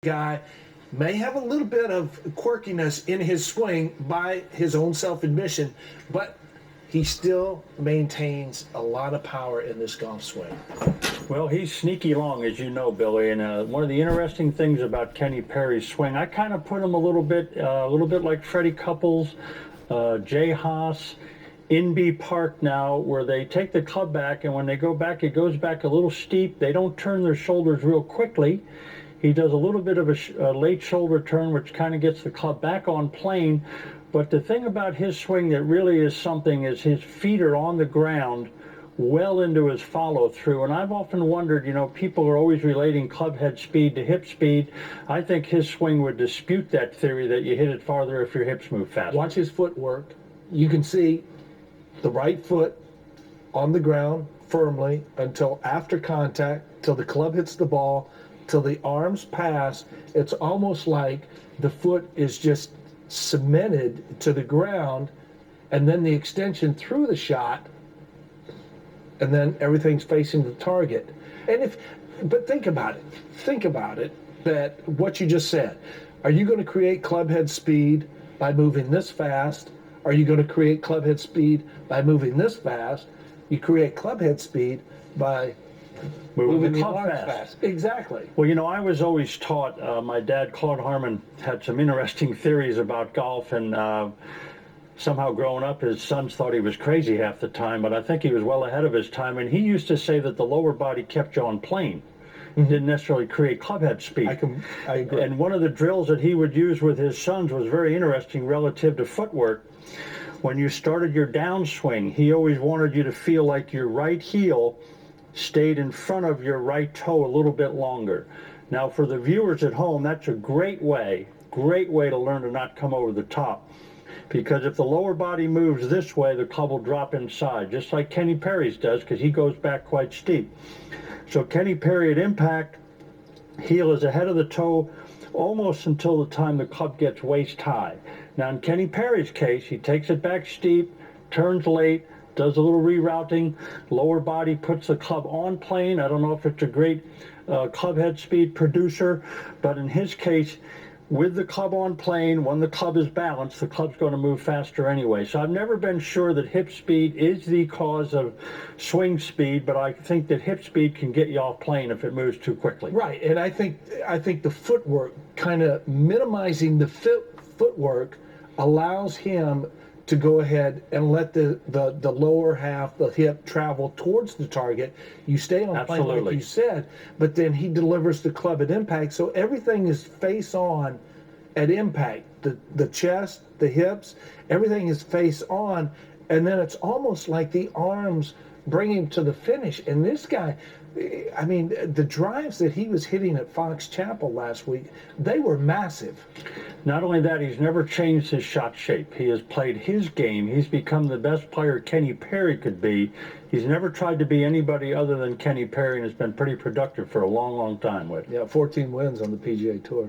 guy may have a little bit of quirkiness in his swing by his own self-admission, but he still maintains a lot of power in this golf swing. Well, he's sneaky long, as you know, Billy. And one of the interesting things about Kenny Perry's swing, I kind of put him a little bit like Freddie Couples, Jay Haas, Inbee Park now, where they take the club back, and when they go back, it goes back a little steep. They don't turn their shoulders real quickly. He does a little bit of a late shoulder turn, which kind of gets the club back on plane. But the thing about his swing that really is something is his feet are on the ground well into his follow through. And I've often wondered, you know, people are always relating club head speed to hip speed. I think his swing would dispute that theory that you hit it farther if your hips move faster. Watch his footwork. You can see the right foot on the ground firmly until after contact, till the club hits the ball, till the arms pass. It's almost like the foot is just cemented to the ground, and then the extension through the shot, and then everything's facing the target. But think about it, that what you just said, are you going to create club head speed by moving this fast? Are you going to create club head speed by moving this fast? You create club head speed by moving the club fast. Exactly. Well, you know, I was always taught, my dad, Claude Harmon, had some interesting theories about golf, and somehow growing up, his sons thought he was crazy half the time, but I think he was well ahead of his time, and he used to say that the lower body kept you on plane. Didn't necessarily create club head speed. I agree. And one of the drills that he would use with his sons was very interesting relative to footwork. When you started your downswing, he always wanted you to feel like your right heel stayed in front of your right toe a little bit longer. Now, for the viewers at home, that's a great way to learn to not come over the top. Because if the lower body moves this way, the club will drop inside, just like Kenny Perry's does, because he goes back quite steep. So Kenny Perry at impact, heel is ahead of the toe almost until the time the club gets waist high. Now in Kenny Perry's case, he takes it back steep, turns late, does a little rerouting, lower body puts the club on plane. I don't know if it's a great club head speed producer, but in his case, with the club on plane, when the club is balanced, the club's going to move faster anyway. So I've never been sure that hip speed is the cause of swing speed, but I think that hip speed can get you off plane if it moves too quickly. Right, and I think the footwork, kind of minimizing the footwork, allows him to go ahead and let the lower half, the hip, travel towards the target. You stay on plane like you said, but then he delivers the club at impact, so everything is face on at impact. The chest, the hips, everything is face on, and then it's almost like the arms bring him to the finish. And this guy, I mean, the drives that he was hitting at Fox Chapel last week, they were massive. Not only that, he's never changed his shot shape. He has played his game. He's become the best player Kenny Perry could be. He's never tried to be anybody other than Kenny Perry, and has been pretty productive for a long, long time with. Yeah, 14 wins on the PGA Tour.